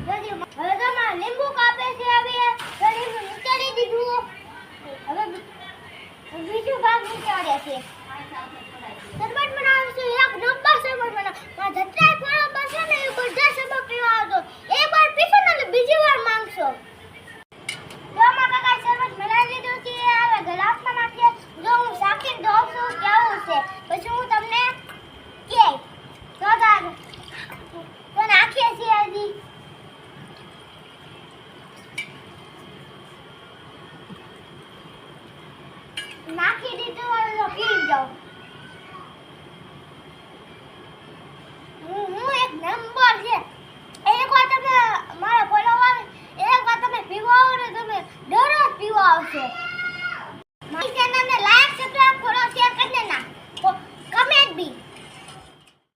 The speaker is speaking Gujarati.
હવે તમારે લીંબુ કાપે છે હવે લીંબુ નીચાડી દીધું હવે બીજું ભાગ નીચાડે છે શરબત બનાવે છે એક નંબર શરબત બનાવે માં જત્રાય ફળો બસે ને એ બધા શરબત પીવા આવતો એકવાર પીશો ને એટલે બીજી વાર માંગશો જો માં કાકા શરબત બનાવી દીધું છે હવે ગ્લાસમાં નાખીએ જો હું સાકીને જોઉં છું કેવું છે પછી હું તમને કે તો નાખીએ છીએ હજી નાખી દીધું હવે પી જાઉં એક નંબર છે એકવાર તમે મારા બોલાવો એક વાર તમે પીવા આવો ને તમે દરરોજ પીવા આવશો